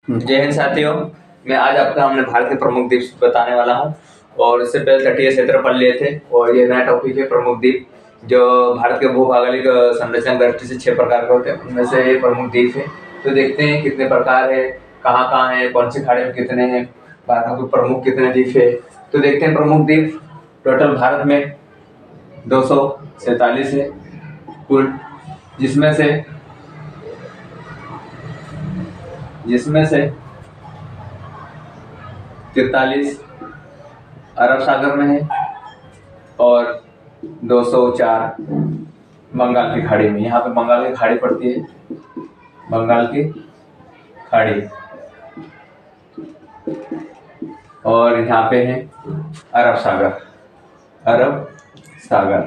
जय हिंद साथियों। मैं आज आपको हमने भारत के प्रमुख द्वीप बताने वाला हूं। और इससे पहले तटीय क्षेत्र पढ़ लिए थे और ये नया टॉपिक है प्रमुख द्वीप, जो भारत के भूभागोलिक संरचना की दृष्टि से 6 प्रकार के होते हैं, उनमें से ये प्रमुख द्वीप है। तो देखते हैं कितने प्रकार है, कहाँ कहाँ है, कौन से खाड़ी में कितने हैं, भारत के प्रमुख कितने द्वीप है। तो देखते हैं प्रमुख द्वीप टोटल भारत में 247 है कुल, जिसमें से 43 अरब सागर में है और 204 बंगाल की खाड़ी में। यहाँ पे बंगाल की खाड़ी पड़ती है, बंगाल की खाड़ी। और यहाँ पे है अरब सागर, अरब सागर।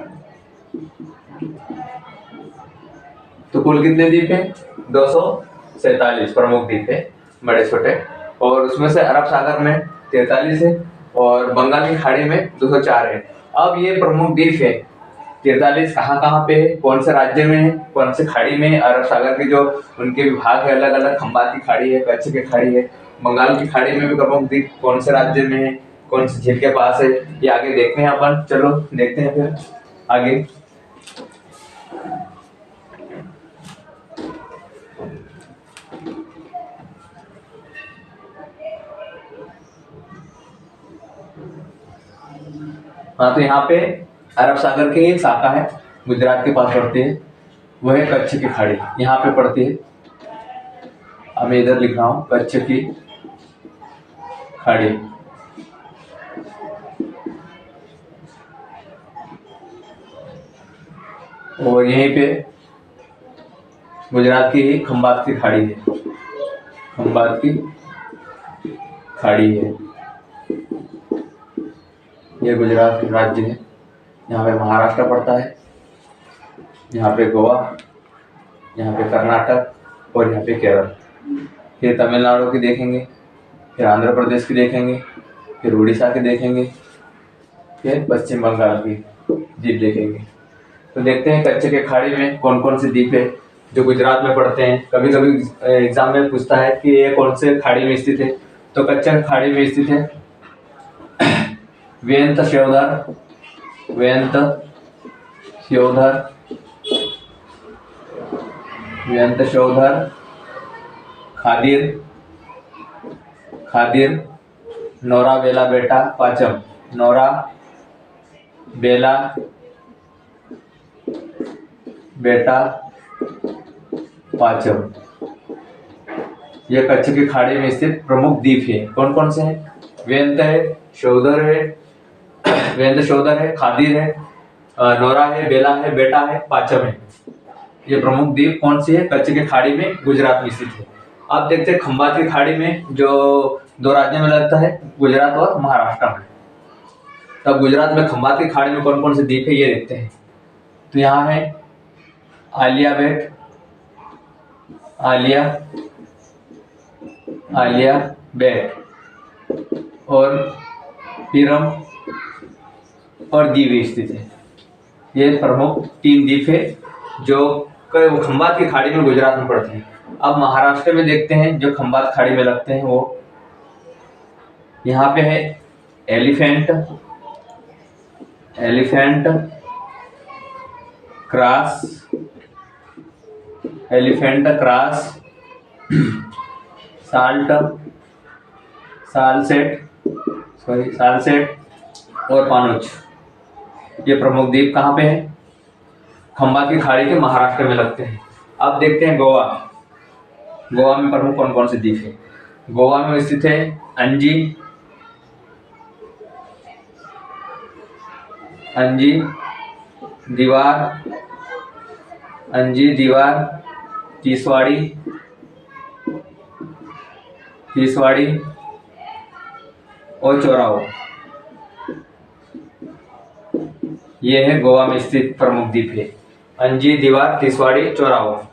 तो कुल कितने द्वीप है? 247 प्रमुख द्वीप है, बड़े छोटे। और उसमें से अरब सागर में 43 है और बंगाल की खाड़ी में 204 है। अब ये प्रमुख द्वीप है 43 कहाँ कहाँ पे है, कौन से राज्य में है, कौन से खाड़ी में है। अरब सागर के जो उनके विभाग है अलग अलग, खंबात की खाड़ी है, कच्छ की खाड़ी है। बंगाल की खाड़ी में भी प्रमुख द्वीप कौन से राज्य में है, कौन से झील के पास है, ये आगे देखते हैं अपन। चलो देखते हैं फिर आगे। हाँ, तो यहाँ पे अरब सागर की एक शाखा है, गुजरात के पास पड़ती है, वो है कच्छ की खाड़ी, यहाँ पे पड़ती है। अब मैं इधर लिख रहा हूँ कच्छ की खाड़ी। और यहीं पे गुजरात की खंबात की खाड़ी है, खंबात की खाड़ी है। ये गुजरात के राज्य है, यहाँ पे महाराष्ट्र पड़ता है, यहाँ पे गोवा, यहाँ पे कर्नाटक और यहाँ पे केरल। फिर तमिलनाडु की देखेंगे, फिर आंध्र प्रदेश की देखेंगे, फिर उड़ीसा की देखेंगे, फिर पश्चिम बंगाल की द्वीप देखेंगे। तो देखते हैं कच्छ के खाड़ी में कौन कौन से द्वीप है जो गुजरात में पड़ते हैं। कभी कभी एग्जाम में पूछता है कि ये कौन से खाड़ी में स्थित है, तो कच्छ खाड़ी में स्थित है वेंत श्योधर, वेंत श्योधर, वेंत श्योधर, खादिर, खादिर, नोरा बेला बेटा पाचम, नोरा बेला बेटा पाचम। यह कच्छ की खाड़ी में स्थित प्रमुख द्वीप है। कौन कौन से हैं? वेंत है, श्योधर है, वेंत श्योधर है, खादिर है, नोरा है, बेला है, बेटा है, पाचम है। ये प्रमुख द्वीप कौन सी है? कच्छ की खाड़ी में, गुजरात में स्थित है। अब देखते हैं खंबात की खाड़ी में, जो 2 राज्यों में लगता है, गुजरात और महाराष्ट्र में। तब गुजरात में खंबात की खाड़ी में कौन कौन से द्वीप है ये देखते हैं। तो यहाँ है आलिया बेट, आलिया बेट और पिरम और दीव स्थित है। ये प्रमुख 3 द्वीप है जो खंबात की खाड़ी में, गुजरात में पड़ते हैं। अब महाराष्ट्र में देखते हैं जो खंबात खाड़ी में लगते हैं, वो यहाँ पे है elephant, elephant cross, elephant cross, salt, Salcete, Salcete और पानुच। ये प्रमुख द्वीप कहाँ पे है? खंबात की खाड़ी के महाराष्ट्र में लगते हैं। अब देखते हैं गोवा। गोवा में प्रमुख कौन कौन से द्वीप है? गोवा में स्थित है अंजी, अंजी दीवार, अंजी दीवार, तीसवाड़ी, तीसवाड़ी और चोराव। ये है गोवा में स्थित प्रमुख द्वीप है, अंजी, दीवार, तीसवाड़ी, चोराव।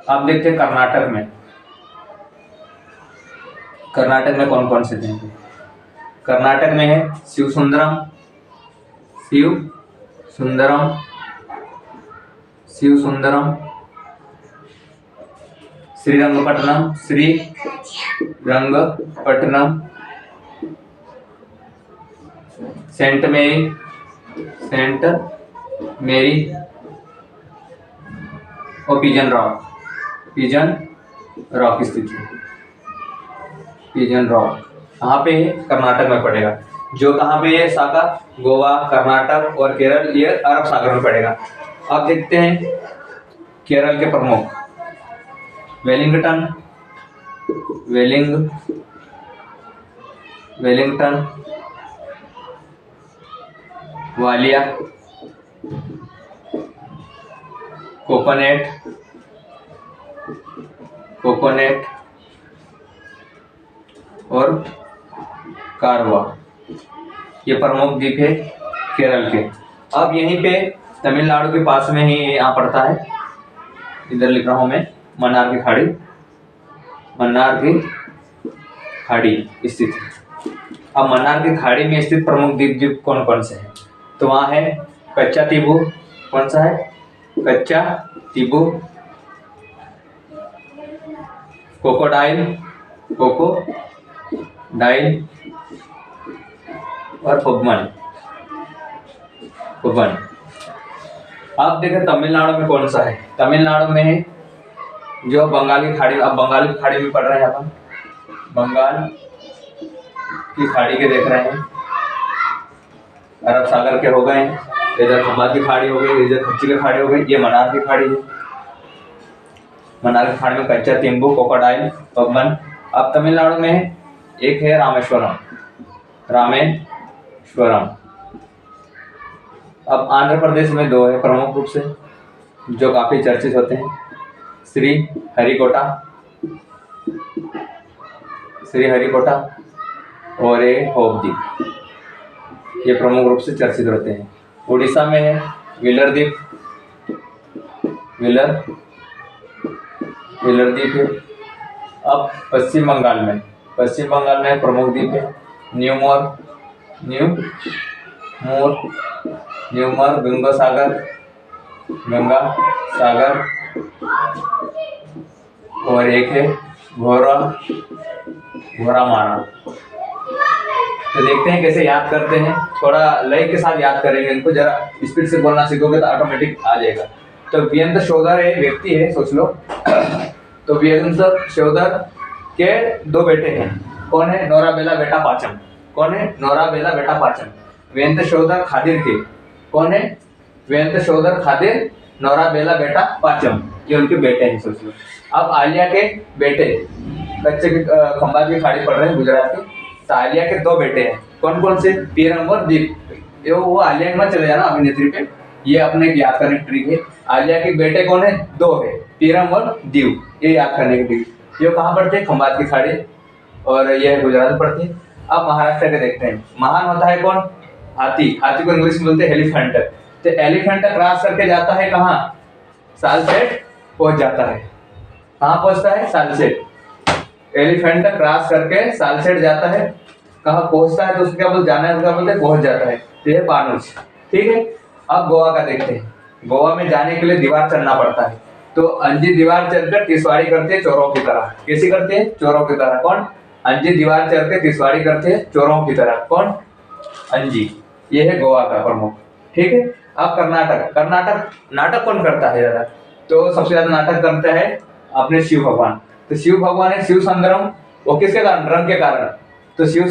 अब देखते हैं कर्नाटक में। कर्नाटक में कौन कौन से द्वीप है? कर्नाटक में है शिव सुंदरम, शिव सुंदरम, शिव सुंदरम, श्रीरंगपट्टनम, श्री रंगपट्टनम, सेंट मेरी और पिजन रॉक स्थित है। पिजन रॉक कहाँ पे है? कर्नाटक में पड़ेगा। जो कहाँ पे है शाखा? गोवा, कर्नाटक और केरल, ये अरब सागर में पड़ेगा। अब देखते हैं केरल के प्रमुख। वेलिंगटन, वालिया, कोकोनेट और कारवा, ये प्रमुख द्वीप है केरल के। अब यहीं पे तमिलनाडु के पास में ही यहाँ पड़ता है, इधर लिख रहा हूँ मैं, मन्नार की खाड़ी स्थित है। अब मन्नार की खाड़ी में स्थित प्रमुख द्वीप कौन कौन से हैं? तो वहाँ है कच्चा तीबू। कौन सा है? कच्चा तीबू, कोकोडाइल और पबमन। आप देखें तमिलनाडु में कौन सा है? तमिलनाडु में है जो बंगाल की खाड़ी। अब बंगाल की खाड़ी में पढ़ रहे हैं अपन, बंगाल की खाड़ी के देख रहे हैं, अरब सागर के हो गए, इधर खंबात की खाड़ी हो गई, इधर खच्ची की खाड़ी हो गई, ये मन्नार की खाड़ी है। मन्नार की खाड़ी में कच्चा तीबू, कोकोडाइल, पबमन। अब तमिलनाडु में एक है रामेश्वरम। अब आंध्र प्रदेश में दो है प्रमुख रूप से, जो काफी चर्चित होते हैं, श्री हरिकोटा और ये होबद्वीप, ये प्रमुख रूप से चर्चित होते हैं। उड़ीसा में है व्हीलर द्वीप है। अब पश्चिम बंगाल में प्रमुख द्वीप है न्यूमोर, गंगा सागर और एक है घोरामारा। तो देखते हैं कैसे याद करते हैं, थोड़ा लय के साथ याद करेंगे इनको, जरा स्पीड से बोलना सीखोगे तो ऑटोमेटिक आ जाएगा। तो वीरेंद्र शोधर एक व्यक्ति है, सोच लो। तो वीरेंद्र शोधर के दो बेटे हैं। कौन है? नोराबेला बेटा पाचम। कौन है? नोराबेला बेटा पाचम। वीरेंद्र शोधर खादिर के कौन है? वीरेंद्र शोधर खादिर, नोराबेला बेटा पाचम, ये उनके बेटे हैं, सोच लो। अब आलिया के बेटे कच्चे खंबात की खाड़ी पड़ रहे हैं गुजरात के, तो आलिया के दो बेटे हैं। कौन कौन से? पीरम और दीप। वो आलिया में चले जाना अभिनेत्री पे, ये अपने याद करने की ट्रिक है। आलिया के बेटे कौन है? दो है, पीरम और दीव, ये याद करने की ट्रिक। ये कहाँ पड़ते हैं? खंबात की खाड़ी, और यह गुजरात में पड़ती है। अब महाराष्ट्र के देखते हैं। महान होता है कौन? हाथी को इंग्लिश में बोलते हैं एलिफेंट। तो एलिफेंट क्रॉस करके जाता है कहाँ? सालसेट पहुंच जाता है। कहाँ पहुंचता है? सालसेट। एलिफेंट क्रॉस करके सालसेट जाता है, कहाँ पहुंचता है? तो उसको क्या बोलते? जाना है, उसका बोलते हैं पहुंच जाता है, तो ये पानुज। ठीक है। अब गोवा का देखते हैं। गोवा में जाने के लिए दीवार चढ़ना पड़ता है, तो अंजी दीवार चढ़कर तिसवारी करते हैं चोरों की तरह। कैसी करते हैं? चोरों की तरह। कौन? अंजी दीवार चढ़ के तिसवारी करते हैं चोरों की तरह। कौन? अंजी। ये है गोवा का प्रमुख। ठीक है। अब कर्नाटक नाटक कौन करता है ज्यादा? तो सबसे ज्यादा नाटक करता है अपने शिव भगवान। तो शिव भगवान है शिव सुंदरम, वो किसके कारण? रंग के कारण। तो शिव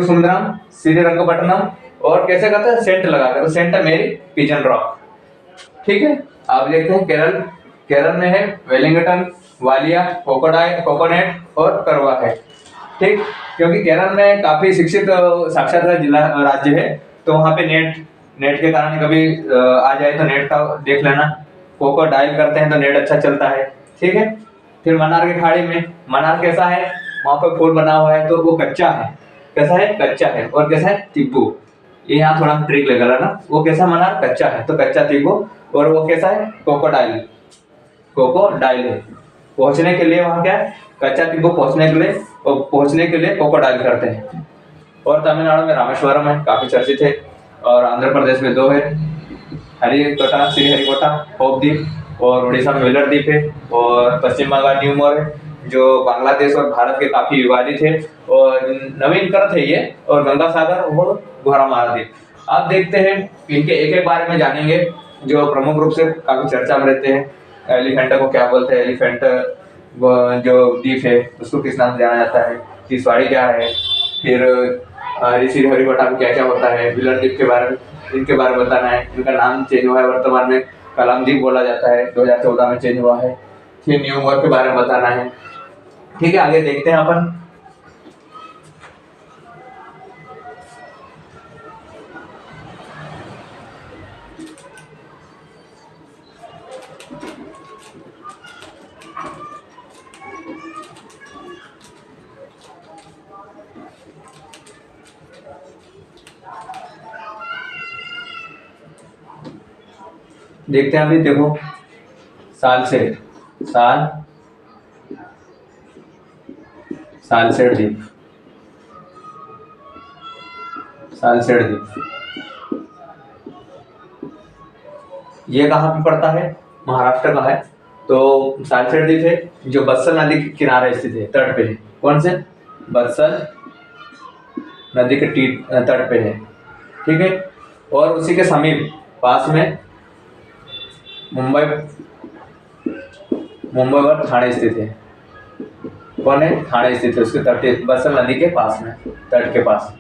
सुंदरम, श्री रंगपट्टनम, और कैसे करता है? सेंट लगाकर, तो सेंट मेरी पिजन रॉक। ठीक है। अब देखते हैं केरल में है वेलिंगटन, वालिया, कोकोनेट और करवा है। ठीक, क्योंकि केरल में काफी शिक्षित साक्षरता जिला राज्य है, तो वहाँ पे नेट के कारण कभी आ जाए तो नेट का देख लेना। कोको डायल करते हैं तो नेट अच्छा चलता है। ठीक है। फिर मन्नार की खाड़ी में, मन्नार कैसा है? वहाँ पर फूल बना हुआ है, तो वो कच्चा है। कैसा है? कच्चा है। और कैसा है? तिब्बू। ये यहाँ थोड़ा ट्रिक लगा ना, वो कैसा? मन्नार कच्चा है, तो कच्चा तिब्बू। और वो कैसा है? कोकोडाइल है। पहुंचने के लिए वहाँ क्या है? कच्चा तिब्बू पहुंचने के लिए कोकोडाइल करते हैं। और तमिलनाडु में रामेश्वरम है, काफी चर्चित है। और आंध्र प्रदेश में दो है, श्री हरिकोटा, होबद्वीप, और उड़ीसा में व्हीलर द्वीप है, और पश्चिम बंगाल न्यूमोर है, जो बांग्लादेश और भारत के काफी विवादित है और नवीन कर थे ये, और गंगा सागर वो घोड़ा महाद्वीप। आप देखते हैं इनके एक एक बारे में जानेंगे जो प्रमुख रूप से काफी चर्चा में रहते हैं। एलिफेंट को क्या बोलते हैं, एलिफेंट जो द्वीप है उसको किस नाम से जाना जाता है, तीसवाड़ी क्या है, फिर श्रीहरिकोटा में क्या क्या होता है, विलन द्वीप के बारे में, इनके बारे में बताना है। इनका नाम चेंज हुआ है, वर्तमान में कलाम द्वीप बोला जाता है, 2014 में चेंज हुआ है। फिर न्यूयॉर्क के बारे में बताना है। ठीक है, आगे देखते हैं अपन। देखते हैं अभी, देखो सालसेट द्वीप, सालसेट द्वीप ये कहाँ पे पड़ता है, महाराष्ट्र का है। तो सालसेट द्वीप है जो बत्सल नदी के किनारे स्थित है, तट पे है। कौन से, बत्सल नदी के तट पे है। ठीक है, और उसी के समीप पास में मुंबई और ठाणे स्थित है। कौन है, ठाणे स्थित है, उसके तट, बत्सल नदी के पास में, तट के पास।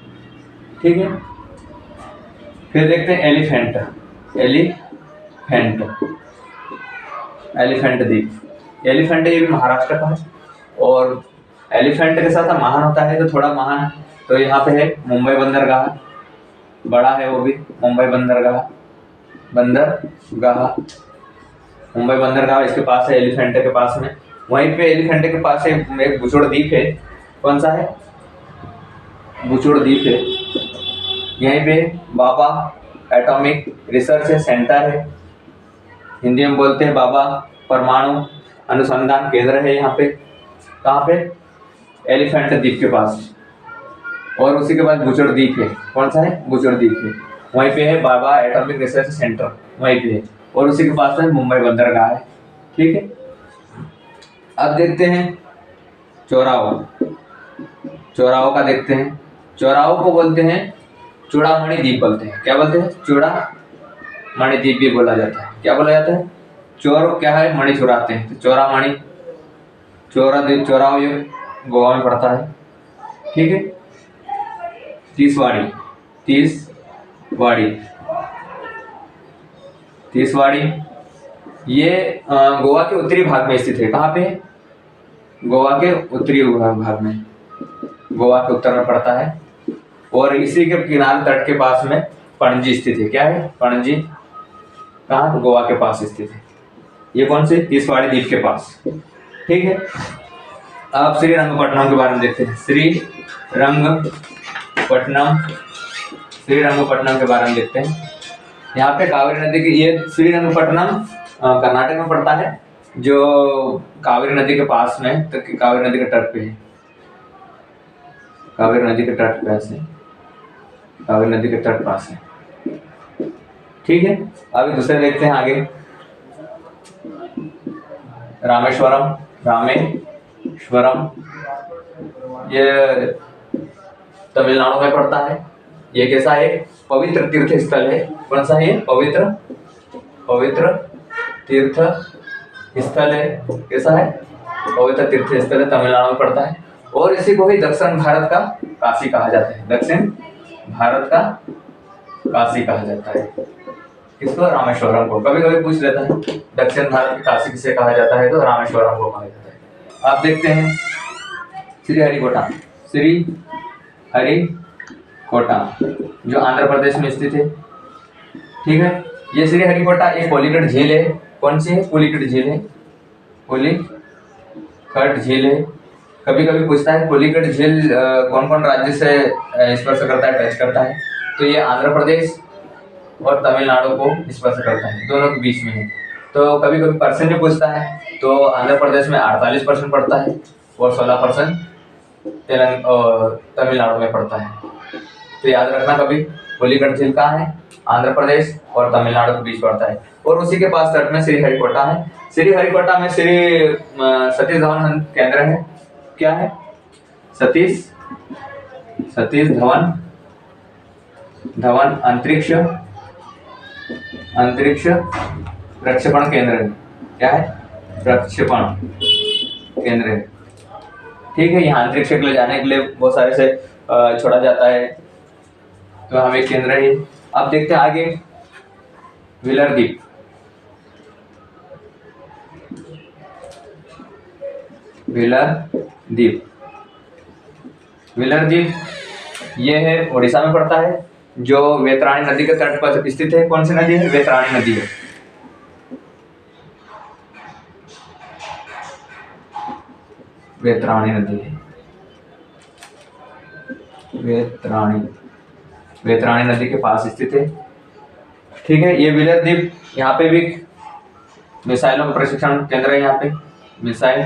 ठीक है, फिर देखते हैं एलिफेंट द्वीप। एलिफेंट ये भी महाराष्ट्र का है, और एलिफेंट के साथ महान होता है तो थोड़ा महान, तो यहाँ पे है मुंबई बंदरगाह, बड़ा है वो भी, मुंबई बंदरगाह मुंबई बंदरगाह इसके पास है, एलिफेंट के पास में। वहीं पे एलिफेंट के पास एक बुचोड़ द्वीप है। कौन सा है, बुचोड़ द्वीप है। यहीं पे बाबा एटॉमिक रिसर्च सेंटर है, हिंदी में बोलते हैं बाबा परमाणु अनुसंधान केंद्र है यहाँ पे। कहाँ पे, एलिफेंट द्वीप के पास। और उसी के बाद बुचोड़ द्वीप है। कौन सा है, बुचोड़ द्वीप है, वहीं पे है बाबा एटॉमिक रिसर्च सेंटर, वहीं पे है। और उसी के पास में मुंबई बंदरगाह है। ठीक है, अब देखते हैं चौराहो का देखते हैं। चौराहो को बोलते हैं चूड़ामणि द्वीप बोलते हैं। क्या बोलते हैं, चूड़ामणि द्वीप भी बोला जाता है। क्या बोला जाता है, चोर क्या है, मणि चुराते हैं, तो चौरामणि, चौराहो ये गोवा में पड़ता है। ठीक है, तीसवाड़ी ये गोवा के उत्तरी भाग में स्थित है। कहाँ पे, गोवा के उत्तरी भाग में, गोवा के उत्तर में पड़ता है। और इसी के किनारे तट के पास में पणजी स्थित है। क्या है, पणजी, कहाँ, गोवा के पास स्थित है। ये कौन से, तीसवाड़ी द्वीप के पास। ठीक है, अब श्रीरंगपट्टनम के बारे में देखते हैं। श्रीरंगपट्टनम के बारे में देखते हैं। यहाँ पे कावेरी नदी की, ये श्रीरंगपट्टनम कर्नाटक में पड़ता है, जो कावेरी नदी के पास में, तो कावेरी नदी के तट पे है, कावेरी नदी के तट पास है, कावेरी नदी के तट पास है। ठीक है, अभी दूसरे देखते हैं आगे। रामेश्वरम, ये तमिलनाडु में पड़ता है। ये कैसा है, पवित्र तीर्थ स्थल है। कौन सा है, पवित्र तीर्थ स्थल है। कैसा है, पवित्र तीर्थ स्थल है, तमिलनाडु में पड़ता है। और इसी को ही दक्षिण भारत का काशी कहा जाता है। दक्षिण भारत का काशी कहा जाता है। किसको, रामेश्वरम को। कभी कभी पूछ लेता है दक्षिण भारत की काशी किसे कहा जाता है, तो रामेश्वरम को कहा जाता है। आप देखते हैं श्रीहरिकोटा जो आंध्र प्रदेश में स्थित है। ठीक है, ये श्रीहरिकोटा एक पुलिकट झील है। कौन सी है, पुलिकट झील है, पुलिकट झील है। कभी कभी पूछता है पुलिकट झील कौन कौन राज्य से स्पर्श करता है, टच करता है, तो ये आंध्र प्रदेश और तमिलनाडु को स्पर्श करता है, दोनों के बीच में है। तो कभी कभी परसेंट भी पूछता है, तो आंध्र प्रदेश में 48% पड़ता है और 16% तमिलनाडु में पड़ता है। तो याद रखना कभी, पुलिकट झील कहाँ है, आंध्र प्रदेश और तमिलनाडु के बीच पड़ता है। और उसी के पास तट में श्रीहरिकोटा है। श्रीहरिकोटा में सतीश धवन केंद्र है। क्या है? सतीश धवन अंतरिक्ष प्रक्षेपण केंद्र है। क्या है? प्रक्षेपण केंद्र है। ठीक है, यहाँ अंतरिक्ष के लिए जाने के लिए बहुत सारे से छोड़ा जाता है, तो हम एक केंद्र है। अब देखते हैं आगे व्हीलर द्वीप। व्हीलर द्वीप ये है उड़ीसा में पड़ता है, जो वेतराणी नदी के तट पर स्थित है। कौन सी नदी है? वेतराणी नदी है। वेतराणी नदी है। वेतराणी नदी के पास स्थित है। ठीक है, ये व्हीलर द्वीप, यहाँ पे भी मिसाइलों का प्रशिक्षण केंद्र है। यहाँ पे मिसाइल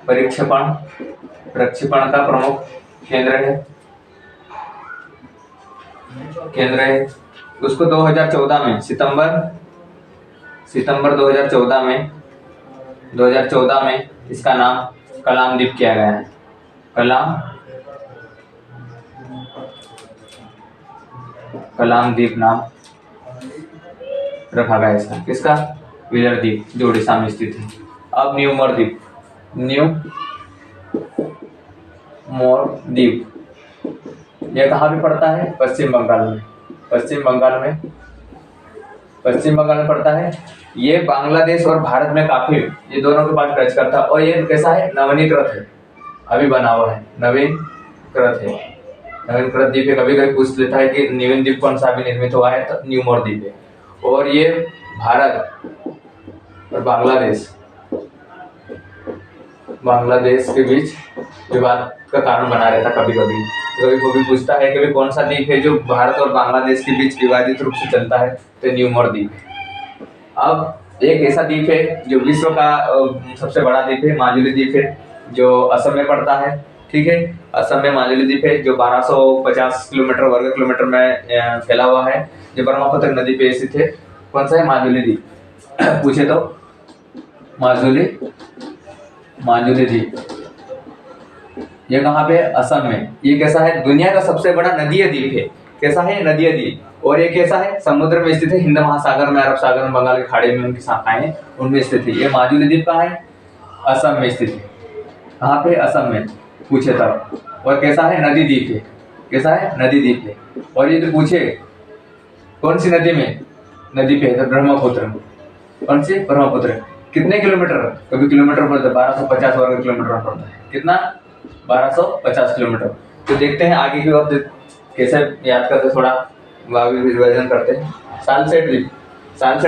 प्रक्षेपण का प्रमुख केंद्र है। उसको 2014 में सितंबर 2014 में इसका नाम कलाम द्वीप किया गया है। कलाम द्वीप नाम रखा गया इसका। किसका? व्हीलर द्वीप, जो उड़ीसा में स्थित है। अब न्यूमोर द्वीप यह कहाँ भी पड़ता है? पश्चिम बंगाल में पड़ता है। ये बांग्लादेश और भारत में काफी, ये दोनों के पास टच करता है। और ये कैसा है? नवीनीकृत है, अभी बना हुआ है, नवीनीकृत द्वीप है। कभी कभी पूछ लेता है कि न्यून द्वीप कौन सा अभी निर्मित हुआ है, तो न्यूमोर द्वीप है। और ये भारत और बांग्लादेश के बीच विवाद का कारण बना रहता। कभी कभी पूछता है कि कौन सा द्वीप है जो भारत और बांग्लादेश के बीच विवादित रूप से चलता है, तो न्यूमोर द्वीप है। अब एक ऐसा द्वीप है जो विश्व का सबसे बड़ा द्वीप है, माजुली द्वीप है, जो असम में पड़ता है। ठीक है, असम में माजुली द्वीप है, जो 1250 वर्ग किलोमीटर में फैला हुआ है, जो ब्रह्मपुत्र नदी पे स्थित है। कौन सा है? माजुली द्वीप। पूछे तो माजुली द्वीप, ये कहाँ पे? असम में। ये कैसा है? दुनिया का सबसे बड़ा नदीय द्वीप है। कैसा है? नदीय द्वीप। और ये कैसा है? समुद्र में स्थित है, हिंद महासागर में, अरब सागर में, बंगाल के खाड़ी में उनकी शाखाएं हैं, उनमें स्थित है। ये माजुली द्वीप कहाँ है? असम में स्थित है। कहाँ पे? असम में। पूछे तब। और कैसा है? नदी द्वीप है। कैसा है? नदी द्वीप है। और ये तो पूछे कौन सी नदी में नदी पे है, तो ब्रह्मपुत्र। कौन सी? ब्रह्मपुत्र। कितने किलोमीटर? कभी किलोमीटर पड़ता है, 1250 वर्ग किलोमीटर पड़ता है। कितना? 1250 किलोमीटर। तो देखते हैं आगे की ओर कैसे याद करते, थोड़ा विभाजन करते हैं। सालसेट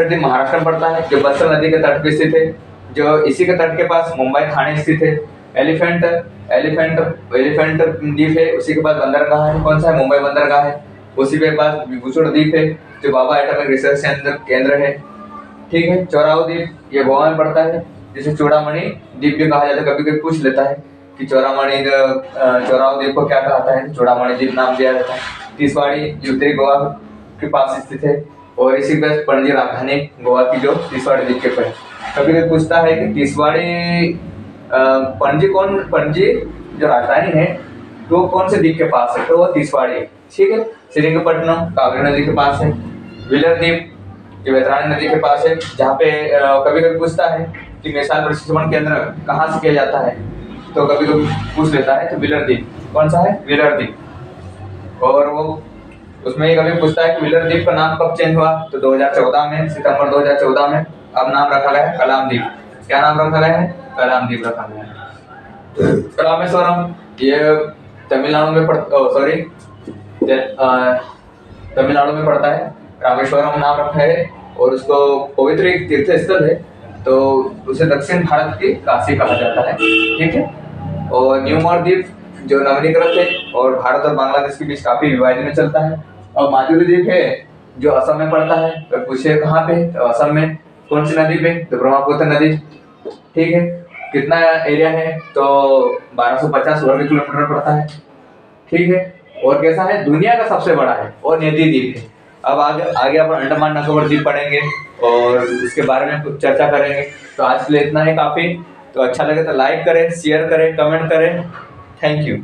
द्वीप महाराष्ट्र में पड़ता है, जो बत्सल नदी के तट पे स्थित है, जो इसी के तट के पास मुंबई थाने स्थित है। एलिफेंट द्वीप है, उसी के पास बंदरगाह है। कौन सा है? मुंबई बंदरगाह है। उसी के पास विभूषण द्वीप है, जो बाबा एटॉमिक रिसर्च केंद्र है। ठीक है, चौराहो द्वीप, ये गोवा में पड़ता है, जिसे चूड़ामणि द्वीप भी कहा जाता है। कभी कभी पूछ लेता है कि चौराहो द्वीप को क्या कहता है, चूड़ामणि द्वीप नाम दिया जाता है। तिसवाड़ी उत्तरी गोवा के पास स्थित है, और इसी के पास पणजी राजधानी गोवा की, जो तिसवाड़ी द्वीप के पास। कभी कभी पूछता है कि तिसवाड़ी पणजी जो राजधानी है, तो कौन से द्वीप के पास है, तो वो तिसवाड़ी है। ठीक है, श्रीरंगपट्टनम कावेरी नदी के पास है। व्हीलर द्वीप जो वेतरानी नदी के पास है, जहाँ पे कभी कभी पूछता है कि मिसाइल प्रशिक्षण केंद्र कहाँ से किया जाता है, तो कभी कभी पूछ लेता है। तो व्हीलर द्वीप, कौन सा है? व्हीलर द्वीप। और वो उसमें कभी पूछता है कि व्हीलर द्वीप का नाम कब चेंज हुआ, तो 2014 में, सितंबर 2014 में। अब नाम रखा गया है कलाम द्वीप। क्या नाम रखा गया है? कलाम द्वीप रखा गया है। रामेश्वरम, ये तमिलनाडु में पड़ता है। रामेश्वरम नाम रखा है, और उसको पवित्र एक तीर्थ स्थल है, तो उसे दक्षिण भारत की काशी कहा जाता है। ठीक है, और न्यूमोर द्वीप जो नवीनीकृत है, और भारत और बांग्लादेश के बीच काफी विवाद में चलता है। और माजुली द्वीप है, जो असम में पड़ता है। तो पूछे कहाँ पे, तो असम में। कौन सी नदी पे, तो ब्रह्मपुत्र नदी। ठीक है, कितना एरिया है, तो 1250 वर्ग किलोमीटर पड़ता है। ठीक है, और कैसा है, दुनिया का सबसे बड़ा है और नदी द्वीप है। अब आगे आगे अपन अंडमान निकोबार द्वीप पढ़ेंगे और उसके बारे में कुछ चर्चा करेंगे। तो आज के लिए इतना ही काफी। तो अच्छा लगे तो लाइक करें, शेयर करें, कमेंट करें। Thank you.